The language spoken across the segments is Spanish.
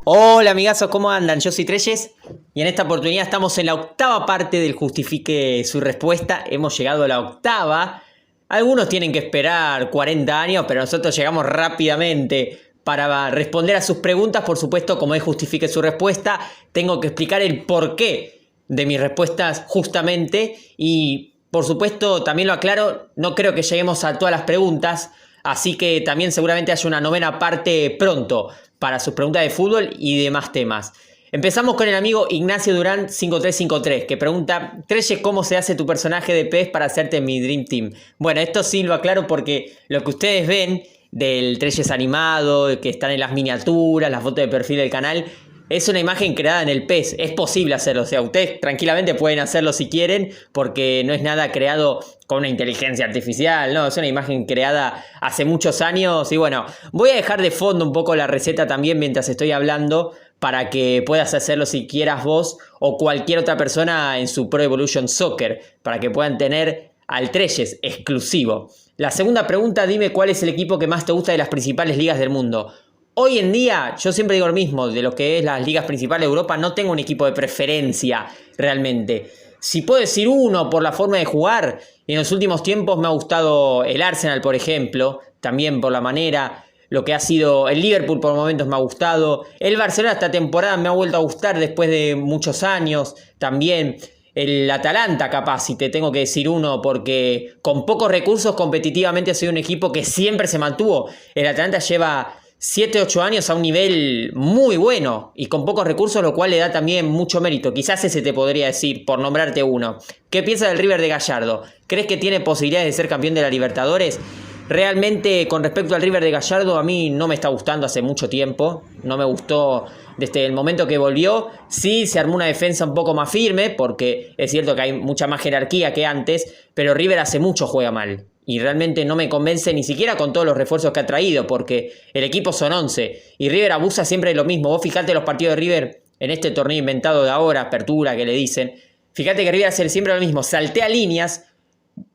Hola amigazos, ¿cómo andan? Yo soy Treyes y en esta oportunidad estamos en la octava parte del Justifique su respuesta. Hemos llegado a la octava. Algunos tienen que esperar 40 años, pero nosotros llegamos rápidamente para responder a sus preguntas. Por supuesto, como es Justifique su respuesta, tengo que explicar el porqué de mis respuestas justamente. Y por supuesto, también lo aclaro, no creo que lleguemos a todas las preguntas. Así que también seguramente haya una novena parte pronto para sus preguntas de fútbol y demás temas. Empezamos con el amigo Ignacio Durán 5353 que pregunta: Treyes, ¿cómo se hace tu personaje de PES para hacerte mi Dream Team? Bueno, esto sí lo aclaro porque lo que ustedes ven del Treyes animado, que están en las miniaturas, las fotos de perfil del canal, es una imagen creada en el PES. Es posible hacerlo, o sea, ustedes tranquilamente pueden hacerlo si quieren, porque no es nada creado con una inteligencia artificial, no, es una imagen creada hace muchos años. Y bueno, voy a dejar de fondo un poco la receta también mientras estoy hablando, para que puedas hacerlo si quieras vos o cualquier otra persona en su Pro Evolution Soccer, para que puedan tener al Treyes exclusivo. La segunda pregunta: dime cuál es el equipo que más te gusta de las principales ligas del mundo. Hoy en día, yo siempre digo lo mismo, de lo que es las ligas principales de Europa, no tengo un equipo de preferencia realmente. Si puedo decir uno por la forma de jugar, en los últimos tiempos me ha gustado el Arsenal, por ejemplo, también por la manera, lo que ha sido el Liverpool por momentos me ha gustado, el Barcelona esta temporada me ha vuelto a gustar después de muchos años, también el Atalanta capaz, si te tengo que decir uno, porque con pocos recursos competitivamente ha sido un equipo que siempre se mantuvo. El Atalanta lleva 7-8 años a un nivel muy bueno y con pocos recursos, lo cual le da también mucho mérito. Quizás ese te podría decir, por nombrarte uno. ¿Qué piensas del River de Gallardo? ¿Crees que tiene posibilidades de ser campeón de la Libertadores? Realmente, con respecto al River de Gallardo, a mí no me está gustando hace mucho tiempo. No me gustó desde el momento que volvió. Sí, se armó una defensa un poco más firme, porque es cierto que hay mucha más jerarquía que antes, pero River hace mucho juega mal. Y realmente no me convence ni siquiera con todos los refuerzos que ha traído, porque el equipo son 11 y River abusa siempre de lo mismo. Vos fijate los partidos de River en este torneo inventado de ahora, apertura que le dicen. Fíjate que River hace siempre lo mismo, saltea líneas,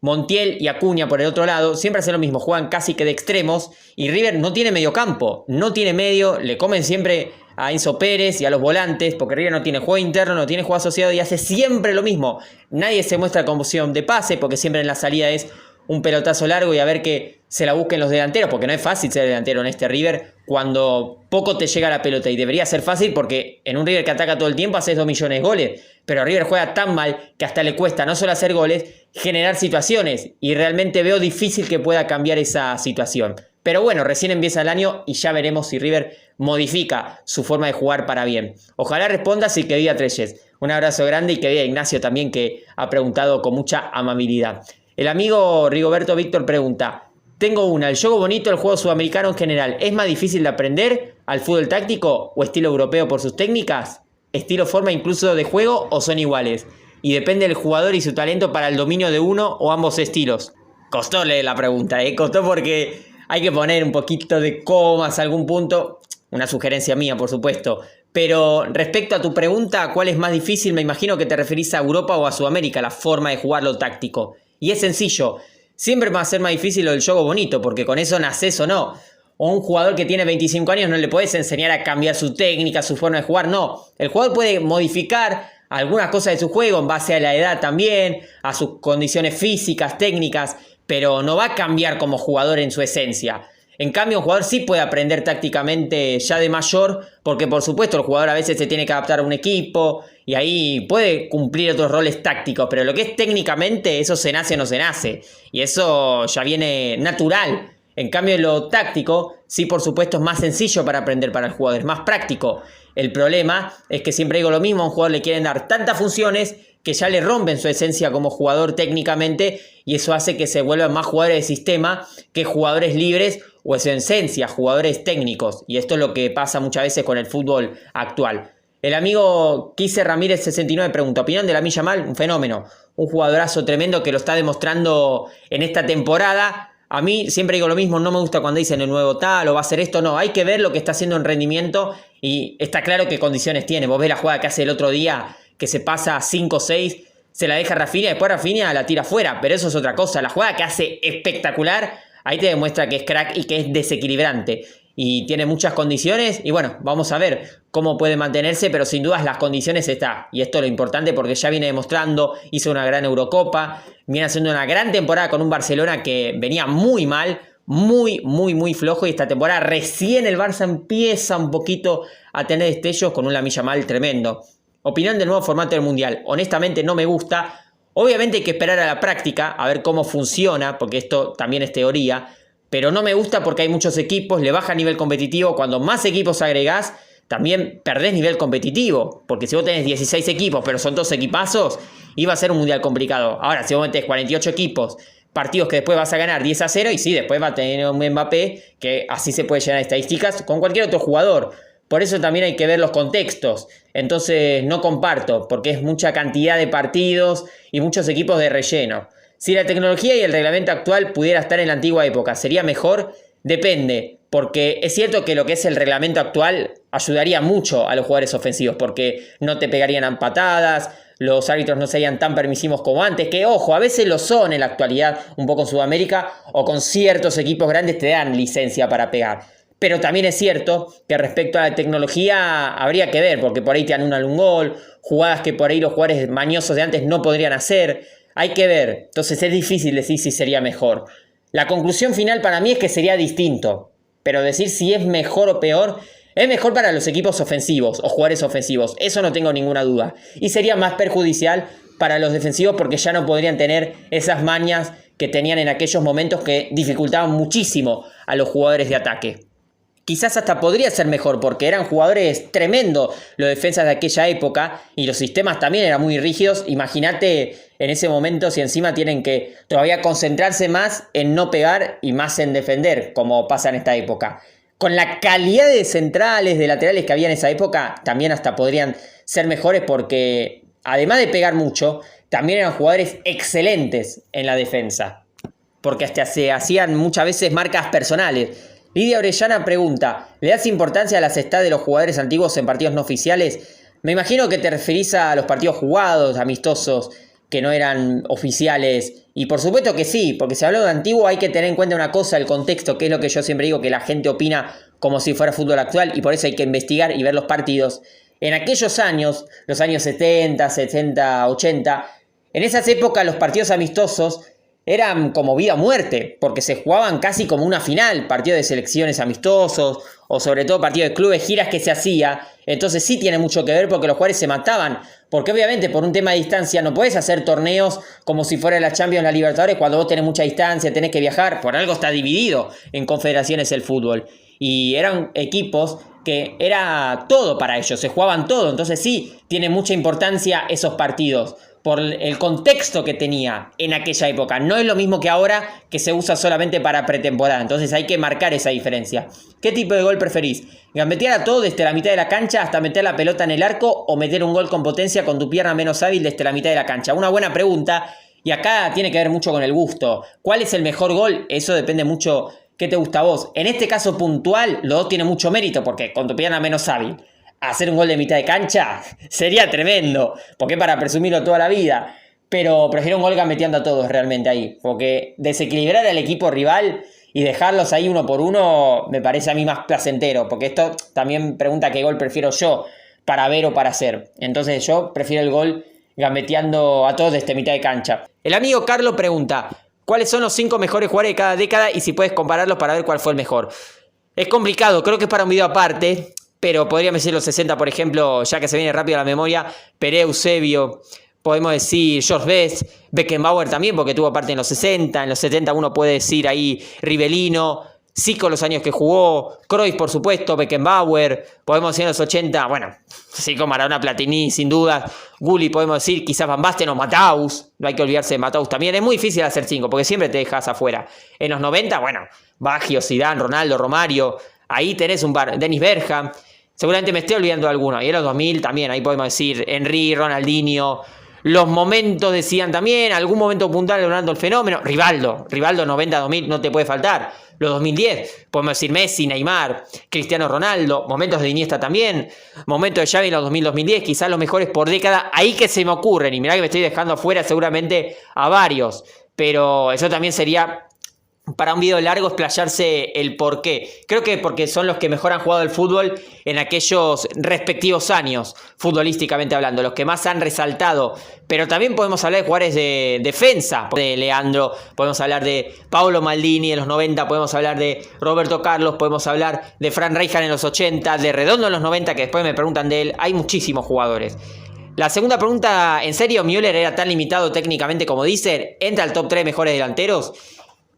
Montiel y Acuña por el otro lado, siempre hacen lo mismo, juegan casi que de extremos y River no tiene medio campo, no tiene medio, le comen siempre a Enzo Pérez y a los volantes, porque River no tiene juego interno, no tiene juego asociado y hace siempre lo mismo. Nadie se muestra con opción de pase, porque siempre en la salida es un pelotazo largo y a ver que se la busquen los delanteros, porque no es fácil ser delantero en este River cuando poco te llega la pelota, y debería ser fácil porque en un River que ataca todo el tiempo haces 2 millones de goles, pero River juega tan mal que hasta le cuesta no solo hacer goles, generar situaciones, y realmente veo difícil que pueda cambiar esa situación. Pero bueno, recién empieza el año y ya veremos si River modifica su forma de jugar para bien. Ojalá respondas y que diga Treyes. Un abrazo grande y que diga Ignacio también, que ha preguntado con mucha amabilidad. El amigo Rigoberto Víctor pregunta: tengo el juego bonito, el juego sudamericano en general, ¿es más difícil de aprender al fútbol táctico o estilo europeo por sus técnicas? ¿Estilo, forma incluso de juego o son iguales? Y depende del jugador y su talento para el dominio de uno o ambos estilos. Costó leer la pregunta, costó porque hay que poner un poquito de comas a algún punto. Una sugerencia mía, por supuesto. Pero respecto a tu pregunta, ¿cuál es más difícil? Me imagino que te referís a Europa o a Sudamérica, la forma de jugar lo táctico. Y es sencillo, siempre va a ser más difícil lo del juego bonito, porque con eso nacés o no. O un jugador que tiene 25 años no le podés enseñar a cambiar su técnica, su forma de jugar, no. El jugador puede modificar algunas cosas de su juego en base a la edad también, a sus condiciones físicas, técnicas, pero no va a cambiar como jugador en su esencia. En cambio, un jugador sí puede aprender tácticamente ya de mayor, porque por supuesto el jugador a veces se tiene que adaptar a un equipo y ahí puede cumplir otros roles tácticos, pero lo que es técnicamente, eso se nace o no se nace, y eso ya viene natural. En cambio, lo táctico, sí, por supuesto, es más sencillo para aprender para el jugador, es más práctico. El problema es que siempre digo lo mismo, a un jugador le quieren dar tantas funciones que ya le rompen su esencia como jugador técnicamente, y eso hace que se vuelvan más jugadores de sistema que jugadores libres, o en su esencia, jugadores técnicos. Y esto es lo que pasa muchas veces con el fútbol actual. El amigo Quise Ramírez 69 pregunta: ¿opinión de Lamine Yamal? Un fenómeno, un jugadorazo tremendo que lo está demostrando en esta temporada. A mí siempre digo lo mismo, no me gusta cuando dicen el nuevo tal o va a hacer esto, no, hay que ver lo que está haciendo en rendimiento y está claro qué condiciones tiene. Vos ves la jugada que hace el otro día, que se pasa 5-6, se la deja a Rafinha, después Rafinha la tira afuera, pero eso es otra cosa. La jugada que hace espectacular, ahí te demuestra que es crack y que es desequilibrante. y tiene muchas condiciones. Y bueno, vamos a ver cómo puede mantenerse, pero sin dudas las condiciones está. Y esto es lo importante porque ya viene demostrando, hizo una gran Eurocopa, viene haciendo una gran temporada con un Barcelona que venía muy mal, muy flojo, y esta temporada recién el Barça empieza un poquito a tener destellos con un Lamine Yamal tremendo. Opinión del nuevo formato del Mundial. Honestamente no me gusta. Obviamente hay que esperar a la práctica a ver cómo funciona, porque esto también es teoría, pero no me gusta porque hay muchos equipos, le baja nivel competitivo. Cuando más equipos agregás, también perdés nivel competitivo, porque si vos tenés 16 equipos, pero son 2 equipazos, iba a ser un Mundial complicado. Ahora, si vos metés 48 equipos, partidos que después vas a ganar 10-0, y sí, después va a tener un Mbappé, que así se puede llenar estadísticas con cualquier otro jugador. Por eso también hay que ver los contextos. Entonces no comparto, porque es mucha cantidad de partidos y muchos equipos de relleno. Si la tecnología y el reglamento actual pudiera estar en la antigua época, ¿sería mejor? Depende, porque es cierto que lo que es el reglamento actual ayudaría mucho a los jugadores ofensivos, porque no te pegarían a patadas, los árbitros no serían tan permisivos como antes, que ojo, a veces lo son en la actualidad, un poco en Sudamérica, o con ciertos equipos grandes te dan licencia para pegar. Pero también es cierto que respecto a la tecnología habría que ver, porque por ahí te anulan un gol, jugadas que por ahí los jugadores mañosos de antes no podrían hacer. Hay que ver, entonces es difícil decir si sería mejor. La conclusión final para mí es que sería distinto, pero decir si es mejor o peor, es mejor para los equipos ofensivos o jugadores ofensivos, eso no tengo ninguna duda. Y sería más perjudicial para los defensivos porque ya no podrían tener esas mañas que tenían en aquellos momentos que dificultaban muchísimo a los jugadores de ataque. Quizás hasta podría ser mejor porque eran jugadores tremendos los defensas de aquella época y los sistemas también eran muy rígidos. Imagínate en ese momento si encima tienen que todavía concentrarse más en no pegar y más en defender, como pasa en esta época. Con la calidad de centrales, de laterales que había en esa época, también hasta podrían ser mejores porque además de pegar mucho, también eran jugadores excelentes en la defensa. Porque hasta se hacían muchas veces marcas personales. Lidia Orellana pregunta, ¿le das importancia a las stats de los jugadores antiguos en partidos no oficiales? Me imagino que te referís a los partidos jugados, amistosos, que no eran oficiales. Y por supuesto que sí, porque si hablo de antiguo hay que tener en cuenta una cosa, el contexto, que es lo que yo siempre digo, que la gente opina como si fuera fútbol actual y por eso hay que investigar y ver los partidos. En aquellos años, los años 70, 70, 80, en esas épocas los partidos amistosos eran como vida o muerte, porque se jugaban casi como una final, partidos de selecciones amistosos, o sobre todo partidos de clubes, giras que se hacía. Entonces sí tiene mucho que ver porque los jugadores se mataban, porque obviamente por un tema de distancia no podés hacer torneos como si fuera la Champions, la Libertadores, cuando vos tenés mucha distancia, tenés que viajar, por algo está dividido en confederaciones el fútbol. Y eran equipos que era todo para ellos, se jugaban todo, entonces sí tiene mucha importancia esos partidos, por el contexto que tenía en aquella época. No es lo mismo que ahora, que se usa solamente para pretemporada. Entonces hay que marcar esa diferencia. ¿Qué tipo de gol preferís? ¿Gambetear a todo desde la mitad de la cancha hasta meter la pelota en el arco o meter un gol con potencia con tu pierna menos hábil desde la mitad de la cancha? Una buena pregunta. Y acá tiene que ver mucho con el gusto. ¿Cuál es el mejor gol? Eso depende mucho qué te gusta a vos. En este caso puntual, los dos tienen mucho mérito porque con tu pierna menos hábil hacer un gol de mitad de cancha sería tremendo, porque es para presumirlo toda la vida. Pero prefiero un gol gambeteando a todos realmente ahí, porque desequilibrar al equipo rival y dejarlos ahí uno por uno me parece a mí más placentero, porque esto también pregunta qué gol prefiero yo, para ver o para hacer. Entonces yo prefiero el gol gambeteando a todos desde mitad de cancha. El amigo Carlos pregunta, ¿cuáles son los 5 mejores jugadores de cada década y si puedes compararlos para ver cuál fue el mejor? Es complicado, creo que es para un video aparte. Pero podríamos decir los 60, por ejemplo, ya que se viene rápido a la memoria, Pelé, Eusebio, podemos decir George Best, Beckenbauer también, porque tuvo parte en los 60, en los 70 uno puede decir ahí Rivelino, Zico los años que jugó, Cruyff por supuesto, Beckenbauer, podemos decir en los 80, bueno, Zico, Maradona, Platini, sin duda, Gulli podemos decir quizás Van Basten o Mataus, no hay que olvidarse de Mataus también, es muy difícil hacer 5, porque siempre te dejas afuera. En los 90, bueno, Baggio, Zidane, Ronaldo, Romario, ahí tenés un par, Dennis Bergkamp. Seguramente me estoy olvidando de alguno. Y en los 2000 también, ahí podemos decir Henry, Ronaldinho. Los momentos decían también, algún momento puntual Leonardo el fenómeno. Rivaldo 90-2000 no te puede faltar. Los 2010, podemos decir Messi, Neymar, Cristiano Ronaldo. Momentos de Iniesta también. Momentos de Xavi en los 2000-2010, quizás los mejores por década. Ahí que se me ocurren. Y mirá que me estoy dejando afuera seguramente a varios. Pero eso también sería para un video largo explayarse el por qué. Creo que porque son los que mejor han jugado el fútbol en aquellos respectivos años, futbolísticamente hablando, los que más han resaltado. Pero también podemos hablar de jugadores de defensa, de Leandro, podemos hablar de Paolo Maldini en los 90, podemos hablar de Roberto Carlos, podemos hablar de Frank Rijkaard en los 80, de Redondo en los 90, que después me preguntan de él. Hay muchísimos jugadores. La segunda pregunta, ¿en serio Müller era tan limitado técnicamente como dicen? ¿Entra al top 3 mejores delanteros?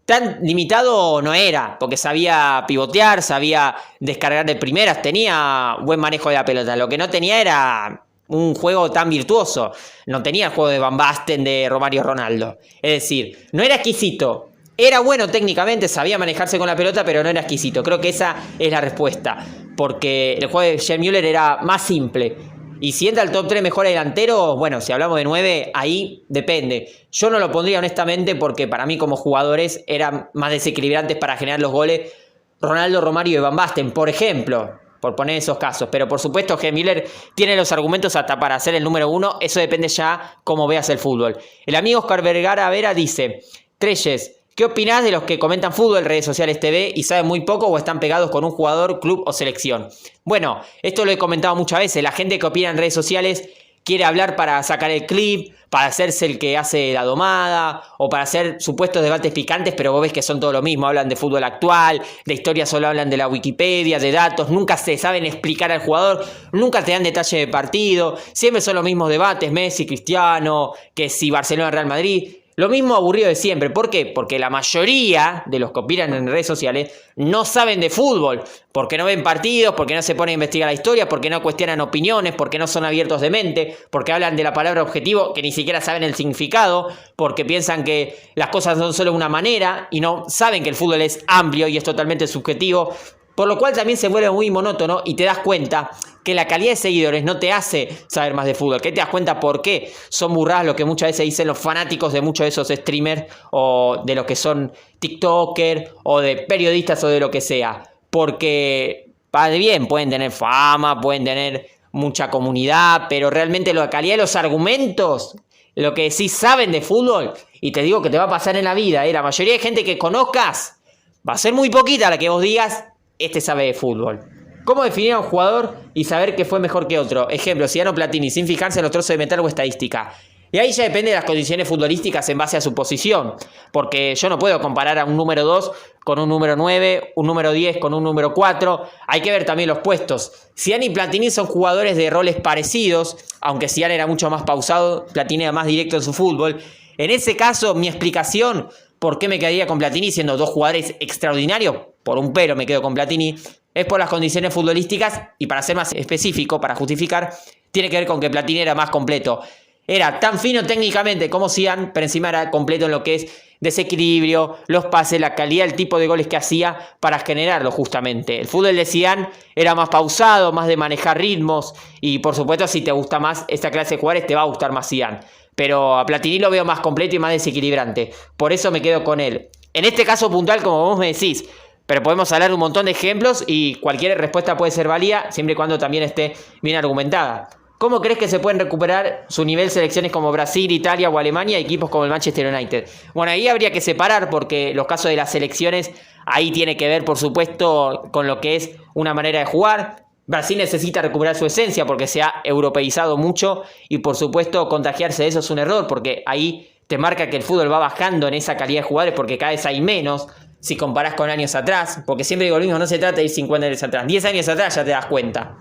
Tan limitado no era, porque sabía pivotear, sabía descargar de primeras, tenía buen manejo de la pelota. Lo que no tenía era un juego tan virtuoso. No tenía el juego de Van Basten, de Romario Ronaldo. Es decir, no era exquisito. Era bueno técnicamente, sabía manejarse con la pelota, pero no era exquisito. Creo que esa es la respuesta. Porque el juego de Gerd Müller era más simple. Y si entra al top 3 mejores delanteros, bueno, si hablamos de 9, ahí depende. Yo no lo pondría honestamente porque para mí como jugadores eran más desequilibrantes para generar los goles Ronaldo, Romario y Van Basten, por ejemplo, por poner esos casos. Pero por supuesto Gerd Müller tiene los argumentos hasta para ser el número 1. Eso depende ya cómo veas el fútbol. El amigo Oscar Vergara Vera dice: Treyes, ¿qué opinás de los que comentan fútbol, redes sociales, TV y saben muy poco o están pegados con un jugador, club o selección? Bueno, esto lo he comentado muchas veces. La gente que opina en redes sociales quiere hablar para sacar el clip, para hacerse el que hace la domada o para hacer supuestos debates picantes, pero vos ves que son todo lo mismo. Hablan de fútbol actual, de historia solo hablan de la Wikipedia, de datos, nunca se saben explicar al jugador, nunca te dan detalle de partido, siempre son los mismos debates, Messi, Cristiano, que si Barcelona, Real Madrid. Lo mismo aburrido de siempre. ¿Por qué? Porque la mayoría de los que opinan en redes sociales no saben de fútbol. Porque no ven partidos, porque no se ponen a investigar la historia, porque no cuestionan opiniones, porque no son abiertos de mente, porque hablan de la palabra objetivo que ni siquiera saben el significado, porque piensan que las cosas son solo una manera y no saben que el fútbol es amplio y es totalmente subjetivo. Por lo cual también se vuelve muy monótono y te das cuenta que la calidad de seguidores no te hace saber más de fútbol. ¿Qué te das cuenta por qué? Son burradas lo que muchas veces dicen los fanáticos de muchos de esos streamers o de los que son tiktokers o de periodistas o de lo que sea. Porque, padre bien, pueden tener fama, pueden tener mucha comunidad, pero realmente la calidad de los argumentos, lo que sí saben de fútbol, y te digo que te va a pasar en la vida, la mayoría de gente que conozcas va a ser muy poquita la que vos digas, este sabe de fútbol. ¿Cómo definir a un jugador y saber que fue mejor que otro? Ejemplo, Zidane o Platini, sin fijarse en los trozos de metal o estadística. Y ahí ya depende de las condiciones futbolísticas en base a su posición. Porque yo no puedo comparar a un número 2 con un número 9, un número 10 con un número 4. Hay que ver también los puestos. Zidane y Platini son jugadores de roles parecidos, aunque Zidane era mucho más pausado, Platini era más directo en su fútbol. En ese caso, mi explicación, ¿por qué me quedaría con Platini siendo dos jugadores extraordinarios? Por un pero me quedo con Platini. Es por las condiciones futbolísticas y para ser más específico, para justificar, tiene que ver con que Platini era más completo. Era tan fino técnicamente como Zidane, pero encima era completo en lo que es desequilibrio, los pases, la calidad, el tipo de goles que hacía para generarlo justamente. El fútbol de Zidane era más pausado, más de manejar ritmos y por supuesto si te gusta más esta clase de jugadores te va a gustar más Zidane. Pero a Platini lo veo más completo y más desequilibrante. Por eso me quedo con él. En este caso puntual, como vos me decís, pero podemos hablar de un montón de ejemplos y cualquier respuesta puede ser válida siempre y cuando también esté bien argumentada. ¿Cómo crees que se pueden recuperar su nivel selecciones como Brasil, Italia o Alemania y equipos como el Manchester United? Bueno, ahí habría que separar porque los casos de las selecciones ahí tiene que ver, por supuesto, con lo que es una manera de jugar. Brasil necesita recuperar su esencia porque se ha europeizado mucho y, por supuesto, contagiarse de eso es un error porque ahí te marca que el fútbol va bajando en esa calidad de jugadores porque cada vez hay menos. Si comparás con años atrás, porque siempre digo lo mismo, no se trata de ir 50 años atrás, 10 años atrás ya te das cuenta.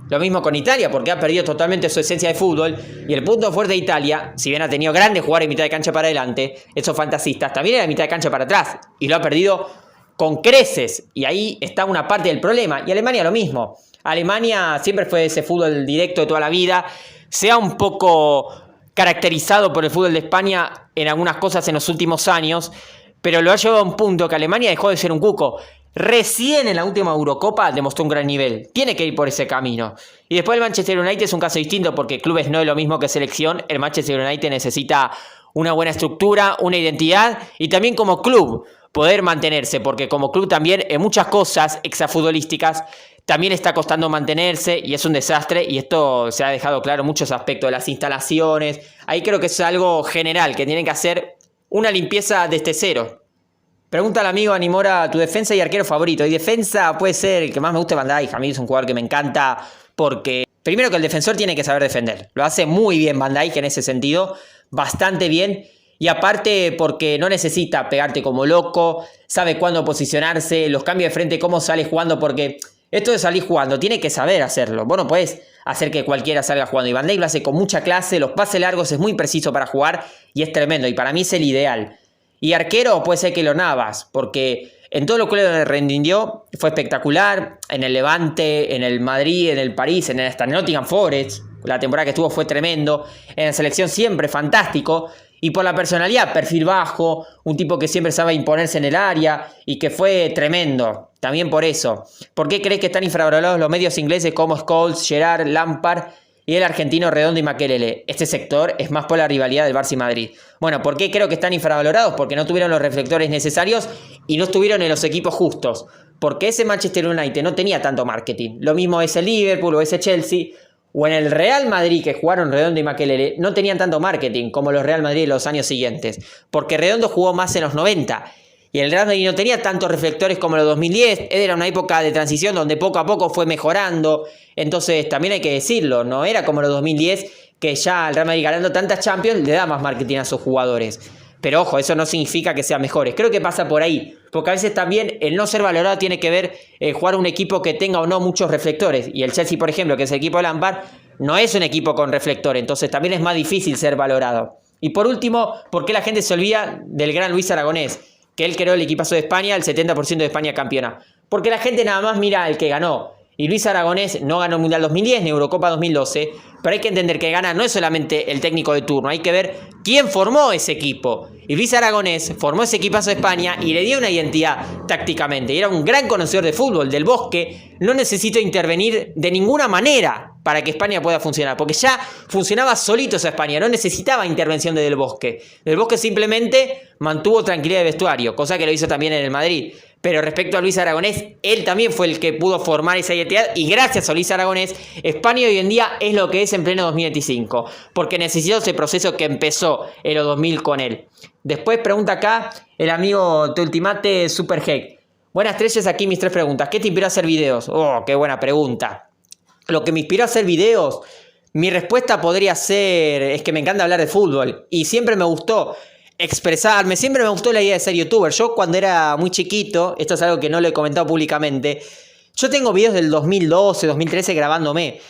Lo mismo con Italia, porque ha perdido totalmente su esencia de fútbol, y el punto fuerte de Italia, si bien ha tenido grandes jugadores de mitad de cancha para adelante, esos fantasistas, también era de mitad de cancha para atrás, y lo ha perdido con creces, y ahí está una parte del problema, y Alemania lo mismo. Alemania siempre fue ese fútbol directo de toda la vida, se ha un poco caracterizado por el fútbol de España en algunas cosas en los últimos años, pero lo ha llevado a un punto que Alemania dejó de ser un cuco. Recién en la última Eurocopa demostró un gran nivel. Tiene que ir por ese camino. Y después el Manchester United es un caso distinto porque clubes no es lo mismo que selección. El Manchester United necesita una buena estructura, una identidad y también como club poder mantenerse. Porque como club también en muchas cosas extrafutbolísticas también está costando mantenerse y es un desastre. Y esto se ha dejado claro en muchos aspectos de las instalaciones. Ahí creo que es algo general que tienen que hacer una limpieza desde cero. Pregunta al amigo Animora, tu defensa y arquero favorito. Y defensa puede ser el que más me guste, Van Dijk. A mí es un jugador que me encanta porque, primero, que el defensor tiene que saber defender. Lo hace muy bien Van Dijk en ese sentido, bastante bien. Y aparte porque no necesita pegarte como loco, sabe cuándo posicionarse, los cambios de frente, cómo sale jugando, porque esto de salir jugando tiene que saber hacerlo. Vos no podés hacer que cualquiera salga jugando. Y Van Dijk lo hace con mucha clase, los pases largos, es muy preciso para jugar y es tremendo. Y para mí es el ideal. Y arquero puede ser Keylor Navas, porque en todo lo que le rindió fue espectacular. En el Levante, en el Madrid, en el París, en el Nottingham Forest, la temporada que estuvo fue tremendo. En la selección siempre fantástico. Y por la personalidad, perfil bajo, un tipo que siempre sabe imponerse en el área y que fue tremendo. También por eso. ¿Por qué crees que están infravalorados los medios ingleses como Scholes, Gerrard, Lampard y el argentino Redondo y Makelele? Este sector es más por la rivalidad del Barça y Madrid. Bueno, ¿por qué creo que están infravalorados? Porque no tuvieron los reflectores necesarios y no estuvieron en los equipos justos. Porque ese Manchester United no tenía tanto marketing. Lo mismo ese Liverpool o ese Chelsea. O en el Real Madrid, que jugaron Redondo y Makelele, no tenían tanto marketing como los Real Madrid en los años siguientes. Porque Redondo jugó más en los 90. Y el Real Madrid no tenía tantos reflectores como los 2010. Era una época de transición donde poco a poco fue mejorando. Entonces también hay que decirlo, no era como los 2010 que ya el Real Madrid ganando tantas Champions le da más marketing a sus jugadores. Pero ojo, eso no significa que sean mejores. Creo que pasa por ahí. Porque a veces también el no ser valorado tiene que ver jugar un equipo que tenga o no muchos reflectores. Y el Chelsea, por ejemplo, que es el equipo de Lampard, no es un equipo con reflectores. Entonces también es más difícil ser valorado. Y por último, ¿por qué la gente se olvida del gran Luis Aragonés? Que él creó el equipazo de España, el 70% de España campeona. Porque la gente nada más mira al que ganó. Y Luis Aragonés no ganó el Mundial 2010 ni Eurocopa 2012, pero hay que entender que gana no es solamente el técnico de turno, hay que ver quién formó ese equipo. Y Luis Aragonés formó ese equipazo de España y le dio una identidad tácticamente. Y era un gran conocedor de fútbol, del Bosque. No necesito intervenir de ninguna manera para que España pueda funcionar, porque ya funcionaba solito esa España, no necesitaba intervención de Del Bosque. Del Bosque simplemente mantuvo tranquilidad de vestuario, cosa que lo hizo también en el Madrid. Pero respecto a Luis Aragonés, él también fue el que pudo formar esa identidad y gracias a Luis Aragonés, España hoy en día es lo que es en pleno 2025, porque necesitó ese proceso que empezó en los 2000 con él. Después pregunta acá el amigo Te Ultimate Superheck. Buenas estrellas, aquí mis 3 preguntas. ¿Qué te inspiró a hacer videos? Oh, qué buena pregunta. Lo que me inspiró a hacer videos, mi respuesta podría ser, es que me encanta hablar de fútbol y siempre me gustó expresarme, siempre me gustó la idea de ser youtuber. Yo cuando era muy chiquito, esto es algo que no lo he comentado públicamente, yo tengo videos del 2012, 2013 grabándome.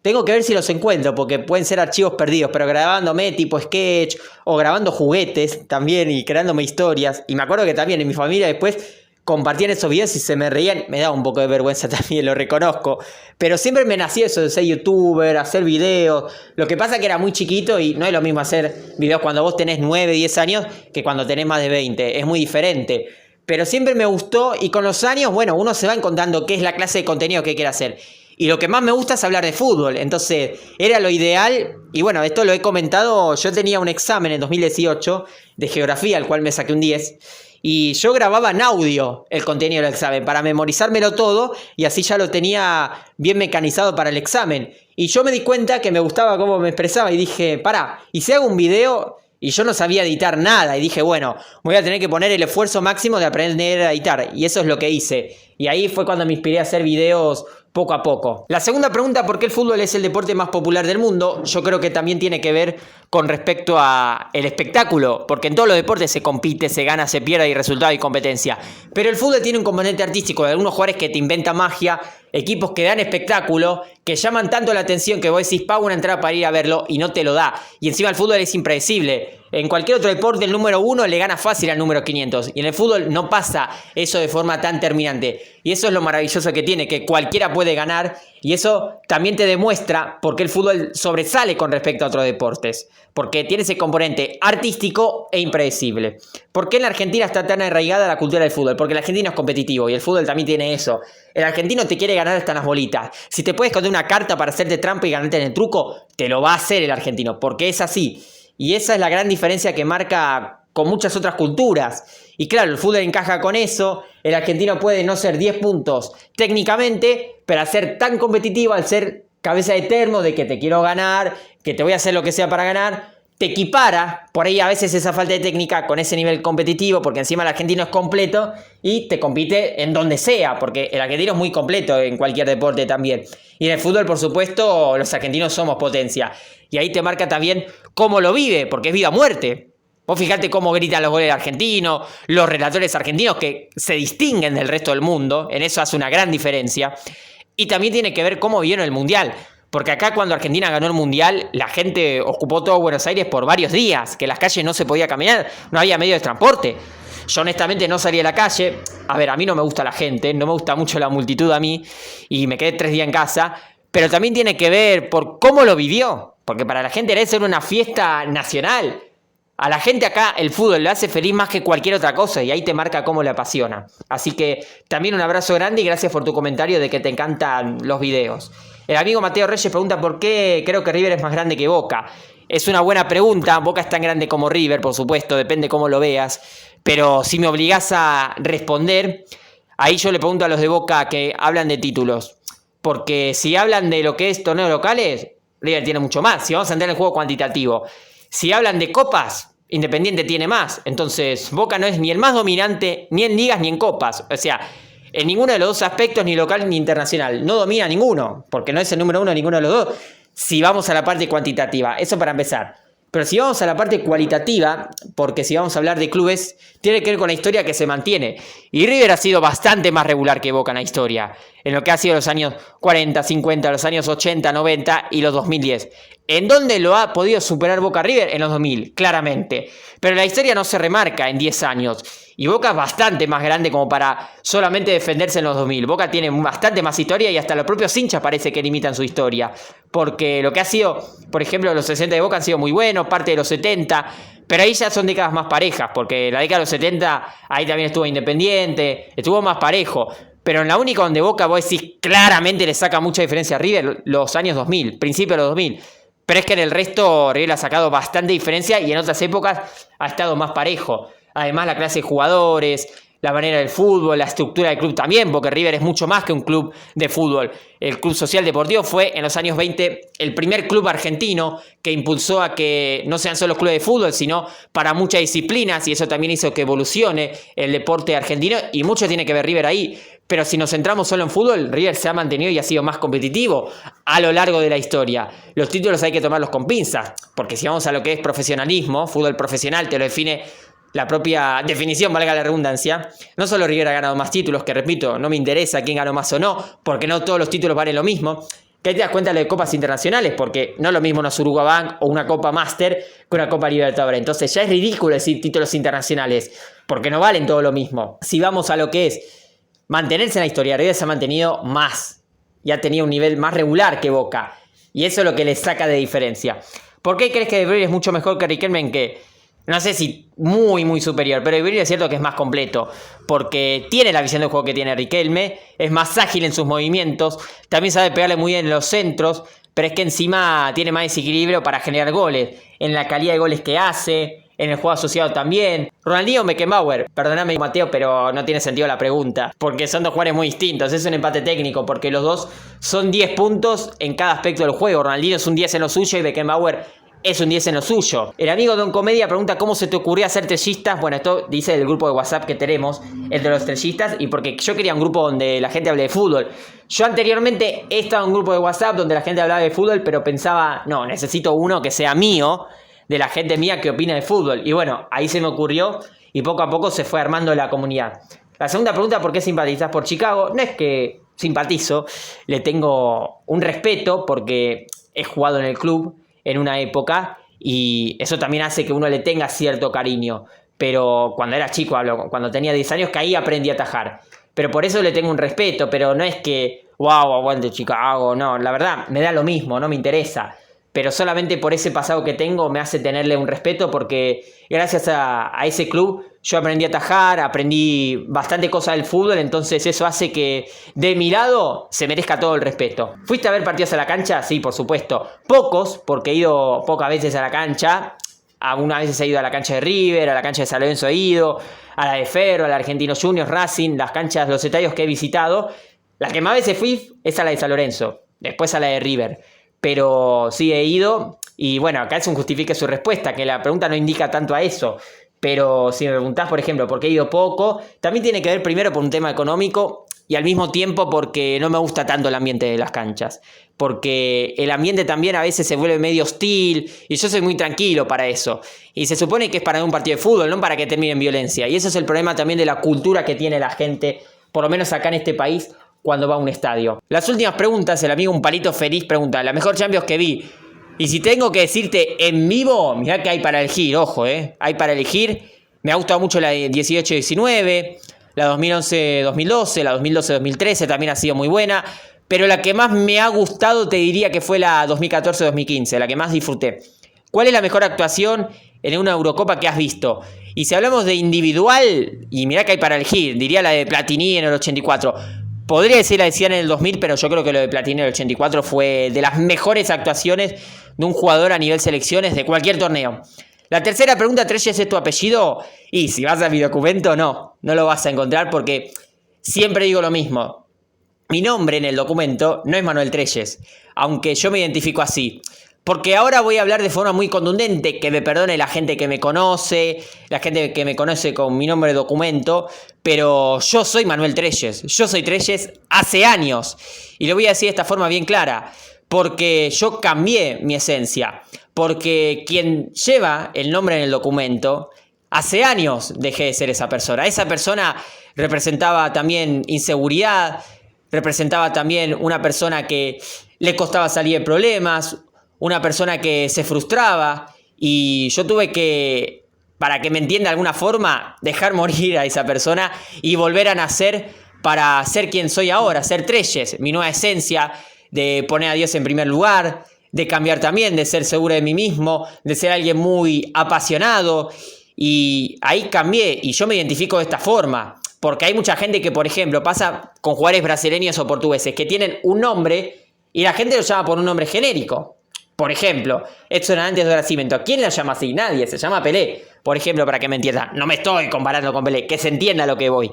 Tengo que ver si los encuentro porque pueden ser archivos perdidos, pero grabándome tipo sketch o grabando juguetes también y creándome historias. Y me acuerdo que también en mi familia después compartían esos videos y se me reían. Me daba un poco de vergüenza también, lo reconozco. Pero siempre me nació eso de ser youtuber, hacer videos. Lo que pasa es que era muy chiquito y no es lo mismo hacer videos cuando vos tenés 9, 10 años que cuando tenés más de 20. Es muy diferente. Pero siempre me gustó y con los años, bueno, uno se va encontrando qué es la clase de contenido que quiere hacer. Y lo que más me gusta es hablar de fútbol. Entonces, era lo ideal. Y bueno, esto lo he comentado. Yo tenía un examen en 2018 de geografía, al cual me saqué un 10. Y yo grababa en audio el contenido del examen para memorizármelo todo. Y así ya lo tenía bien mecanizado para el examen. Y yo me di cuenta que me gustaba cómo me expresaba. Y dije, pará, ¿y si hago un video? Y yo no sabía editar nada. Y dije, bueno, voy a tener que poner el esfuerzo máximo de aprender a editar. Y eso es lo que hice. Y ahí fue cuando me inspiré a hacer videos poco a poco. La segunda pregunta, ¿por qué el fútbol es el deporte más popular del mundo? Yo creo que también tiene que ver con respecto a el espectáculo, porque en todos los deportes se compite, se gana, se pierde, hay resultado y competencia. Pero el fútbol tiene un componente artístico, de algunos jugadores que te inventan magia, equipos que dan espectáculo, que llaman tanto la atención que vos decís, pago una entrada para ir a verlo y no te lo da. Y encima el fútbol es impredecible. En cualquier otro deporte el número 1 le gana fácil al número 500. Y en el fútbol no pasa eso de forma tan terminante. Y eso es lo maravilloso que tiene, que cualquiera puede ganar. Y eso también te demuestra por qué el fútbol sobresale con respecto a otros deportes. Porque tiene ese componente artístico e impredecible. ¿Por qué en la Argentina está tan arraigada la cultura del fútbol? Porque el argentino es competitivo y el fútbol también tiene eso. El argentino te quiere ganar hasta en las bolitas. Si te puedes esconder una carta para hacerte trampa y ganarte en el truco, te lo va a hacer el argentino. Porque es así. Y esa es la gran diferencia que marca con muchas otras culturas. Y claro, el fútbol encaja con eso. El argentino puede no ser 10 puntos técnicamente, pero al ser tan competitivo, al ser cabeza de termo de que te quiero ganar, que te voy a hacer lo que sea para ganar, te equipara, por ahí a veces esa falta de técnica con ese nivel competitivo, porque encima el argentino es completo y te compite en donde sea, porque el argentino es muy completo en cualquier deporte también. Y en el fútbol, por supuesto, los argentinos somos potencia. Y ahí te marca también cómo lo vive, porque es vida o muerte. Vos fijate cómo gritan los goles argentinos, los relatores argentinos que se distinguen del resto del mundo, en eso hace una gran diferencia. Y también tiene que ver cómo vieron el Mundial. Porque acá cuando Argentina ganó el Mundial, la gente ocupó todo Buenos Aires por varios días, que las calles no se podía caminar, no había medio de transporte. Yo honestamente no salí a la calle. A ver, a mí no me gusta la gente, no me gusta mucho la multitud a mí, y me quedé 3 días en casa, pero también tiene que ver por cómo lo vivió, porque para la gente debe ser una fiesta nacional. A la gente acá el fútbol le hace feliz más que cualquier otra cosa y ahí te marca cómo le apasiona. Así que también un abrazo grande y gracias por tu comentario de que te encantan los videos. El amigo Mateo Reyes pregunta por qué creo que River es más grande que Boca. Es una buena pregunta. Boca es tan grande como River, por supuesto, depende cómo lo veas. Pero si me obligás a responder, ahí yo le pregunto a los de Boca que hablan de títulos. Porque si hablan de lo que es torneos locales, River tiene mucho más. Si vamos a entrar en el juego cuantitativo. Si hablan de copas, Independiente tiene más. Entonces, Boca no es ni el más dominante, ni en ligas, ni en copas. O sea, en ninguno de los dos aspectos, ni local ni internacional. No domina ninguno, porque no es el número uno de ninguno de los dos. Si vamos a la parte cuantitativa, eso para empezar. Pero si vamos a la parte cualitativa, porque si vamos a hablar de clubes, tiene que ver con la historia que se mantiene. Y River ha sido bastante más regular que Boca en la historia, en lo que ha sido los años 40, 50, los años 80, 90 y los 2010. ¿En dónde lo ha podido superar Boca River? En los 2000, claramente. Pero la historia no se remarca en 10 años. Y Boca es bastante más grande como para solamente defenderse en los 2000. Boca tiene bastante más historia y hasta los propios hinchas parece que limitan su historia. Porque lo que ha sido, por ejemplo, los 60 de Boca han sido muy buenos, parte de los 70. Pero ahí ya son décadas más parejas, porque la década de los 70, ahí también estuvo Independiente, estuvo más parejo. Pero en la única donde Boca, vos decís, claramente le saca mucha diferencia a River, los años 2000, principios de los 2000. Pero es que en el resto River ha sacado bastante diferencia y en otras épocas ha estado más parejo. Además, la clase de jugadores, la manera del fútbol, la estructura del club también, porque River es mucho más que un club de fútbol. El Club Social Deportivo fue en los años 20 el primer club argentino que impulsó a que no sean solo clubes de fútbol, sino para muchas disciplinas, y eso también hizo que evolucione el deporte argentino, y mucho tiene que ver River ahí. Pero si nos centramos solo en fútbol, River se ha mantenido y ha sido más competitivo a lo largo de la historia. Los títulos hay que tomarlos con pinzas, porque si vamos a lo que es profesionalismo, fútbol profesional te lo define la propia definición, valga la redundancia. No solo River ha ganado más títulos, que repito, no me interesa quién ganó más o no, porque no todos los títulos valen lo mismo. Que ahí te das cuenta de copas internacionales, porque no es lo mismo una Suruga Bank o una Copa Master que una Copa Libertadores. Entonces ya es ridículo decir títulos internacionales, porque no valen todo lo mismo. Si vamos a lo que es mantenerse en la historia, River se ha mantenido más y ha tenido un nivel más regular que Boca. Y eso es lo que le saca de diferencia. ¿Por qué crees que River es mucho mejor que Riquelme? En que, no sé si muy superior, pero River es cierto que es más completo. Porque tiene la visión del juego que tiene Riquelme, es más ágil en sus movimientos, también sabe pegarle muy bien en los centros, pero es que encima tiene más desequilibrio para generar goles, en la calidad de goles que hace, en el juego asociado también. Ronaldinho o Beckenbauer, perdóname Mateo, pero no tiene sentido la pregunta, porque son dos jugadores muy distintos, es un empate técnico, porque los dos son 10 puntos en cada aspecto del juego. Ronaldinho es un 10 en lo suyo y Beckenbauer es un 10 en lo suyo. El amigo Don Comedia pregunta cómo se te ocurrió hacer trellistas. Bueno, esto dice del grupo de WhatsApp que tenemos, el de los trellistas, y porque yo quería un grupo donde la gente hable de fútbol. Yo anteriormente he estado en un grupo de WhatsApp donde la gente hablaba de fútbol, pero pensaba, no, necesito uno que sea mío, de la gente mía que opina de fútbol. Y bueno, ahí se me ocurrió y poco a poco se fue armando la comunidad. La segunda pregunta, ¿por qué simpatizas por Chicago? No es que simpatizo, le tengo un respeto porque he jugado en el club en una época y eso también hace que uno le tenga cierto cariño. Pero cuando era chico, hablo, cuando tenía 10 años, que ahí aprendí a atajar. Pero por eso le tengo un respeto, pero no es que, wow, aguante Chicago, no, la verdad, me da lo mismo, no me interesa. Pero solamente por ese pasado que tengo me hace tenerle un respeto porque gracias a ese club yo aprendí a atajar, aprendí bastante cosas del fútbol, entonces eso hace que de mi lado se merezca todo el respeto. ¿Fuiste a ver partidos a la cancha? Sí, por supuesto. Pocos, porque he ido pocas veces a la cancha. Algunas veces he ido a la cancha de River, a la cancha de San Lorenzo he ido, a la de Ferro, a la Argentinos Juniors, Racing, las canchas, los estadios que he visitado. La que más veces fui es a la de San Lorenzo, después a la de River. Pero sí he ido Y bueno, acá es un justifique su respuesta, que la pregunta no indica tanto a eso. Pero si me preguntás, por ejemplo, por qué he ido poco, también tiene que ver primero por un tema económico y al mismo tiempo porque no me gusta tanto el ambiente de las canchas. Porque el ambiente también a veces se vuelve medio hostil y yo soy muy tranquilo para eso. Y se supone que es para un partido de fútbol, no para que termine en violencia. Y eso es el problema también de la cultura que tiene la gente, por lo menos acá en este país, cuando va a un estadio. Las últimas preguntas, el amigo Un Palito Feliz pregunta, la mejor Champions que vi. Y si tengo que decirte en vivo, mirá que hay para elegir, ojo, hay para elegir. Me ha gustado mucho la 18-19, la 2011-2012, la 2012-2013 también ha sido muy buena. Pero la que más me ha gustado te diría que fue la 2014-2015, la que más disfruté. ¿Cuál es la mejor actuación en una Eurocopa que has visto? Y si hablamos de individual, y mirá que hay para elegir, diría la de Platini en el 84. Podría decir la de Zidane en el 2000, pero yo creo que lo de Platini en el 84 fue de las mejores actuaciones de un jugador a nivel selecciones de cualquier torneo. La tercera pregunta, Treyes, ¿es tu apellido? Y si vas a mi documento, no lo vas a encontrar porque siempre digo lo mismo. Mi nombre en el documento no es Manuel Treyes, aunque yo me identifico así. Porque ahora voy a hablar de forma muy contundente, que me perdone la gente que me conoce, la gente que me conoce con mi nombre de documento, pero yo soy Manuel Treyes, yo soy Treyes hace años. Y lo voy a decir de esta forma bien clara, porque yo cambié mi esencia, porque quien lleva el nombre en el documento, hace años dejé de ser esa persona. Esa persona representaba también inseguridad, representaba también una persona que le costaba salir de problemas, una persona que se frustraba y yo tuve que, para que me entienda de alguna forma, dejar morir a esa persona y volver a nacer para ser quien soy ahora, ser Treyes, mi nueva esencia, de poner a Dios en primer lugar, de cambiar también, de ser seguro de mí mismo, de ser alguien muy apasionado y ahí cambié y yo me identifico de esta forma. Porque hay mucha gente que, por ejemplo, pasa con jugadores brasileños o portugueses que tienen un nombre y la gente lo llama por un nombre genérico. Por ejemplo, Edson Arantes do Nascimento. ¿Quién lo llama así? Nadie. Se llama Pelé. Por ejemplo, para que me entiendan. No me estoy comparando con Pelé. Que se entienda lo que voy.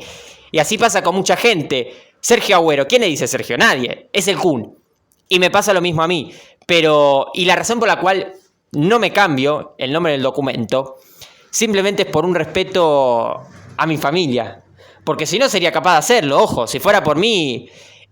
Y así pasa con mucha gente. Sergio Agüero. ¿Quién le dice Sergio? Nadie. Es el Kun. Y me pasa lo mismo a mí. Pero, y la razón por la cual no me cambio el nombre del documento, simplemente es por un respeto a mi familia. Porque si no sería capaz de hacerlo. Ojo, si fuera por mí,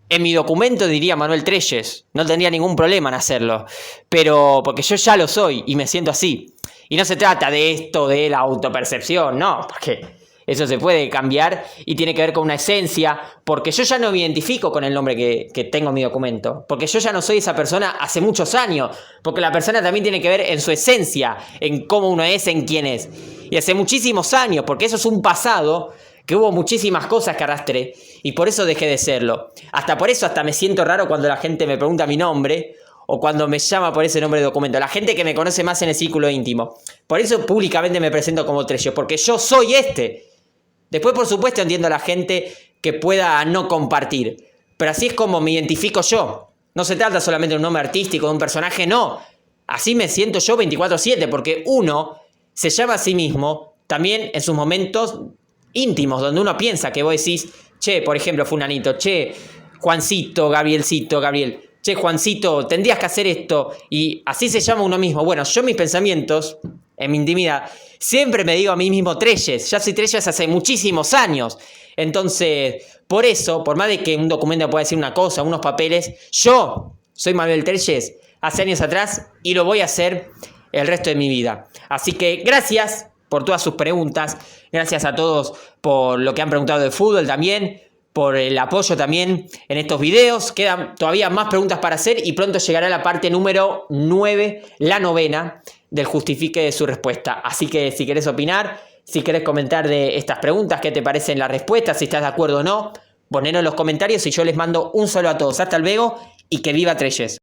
en mi documento diría Manuel Treyes. No tendría ningún problema en hacerlo. Pero porque yo ya lo soy y me siento así. Y no se trata de esto de la autopercepción, no. Porque eso se puede cambiar y tiene que ver con una esencia. Porque yo ya no me identifico con el nombre que tengo en mi documento. Porque yo ya no soy esa persona hace muchos años. Porque la persona también tiene que ver en su esencia. En cómo uno es, en quién es. Y hace muchísimos años. Porque eso es un pasado que hubo muchísimas cosas que arrastré y por eso dejé de serlo. Hasta por eso me siento raro cuando la gente me pregunta mi nombre o cuando me llama por ese nombre de documento. La gente que me conoce más en el círculo íntimo. Por eso públicamente me presento como Treyes, porque yo soy este. Después, por supuesto, entiendo a la gente que pueda no compartir. Pero así es como me identifico yo. No se trata solamente de un nombre artístico, de un personaje, no. Así me siento yo 24/7, porque uno se llama a sí mismo también en sus momentos íntimos, donde uno piensa que vos decís, che, por ejemplo, Funanito, che, Juancito, Gabrielcito, Gabriel, che, Juancito, tendrías que hacer esto, y así se llama uno mismo. Bueno, yo en mis pensamientos, en mi intimidad, siempre me digo a mí mismo Treyes, ya soy Treyes hace muchísimos años. Entonces, por eso, por más de que un documento pueda decir una cosa, unos papeles, yo soy Manuel Treyes hace años atrás y lo voy a hacer el resto de mi vida. Así que gracias por todas sus preguntas. Gracias a todos por lo que han preguntado de fútbol también, por el apoyo también en estos videos. Quedan todavía más preguntas para hacer y pronto llegará la parte número 9, la 9ª, del justifique de su respuesta. Así que si querés opinar, si querés comentar de estas preguntas, qué te parecen las respuestas, si estás de acuerdo o no, ponelo en los comentarios y yo les mando un saludo a todos. Hasta luego y que viva Treyes.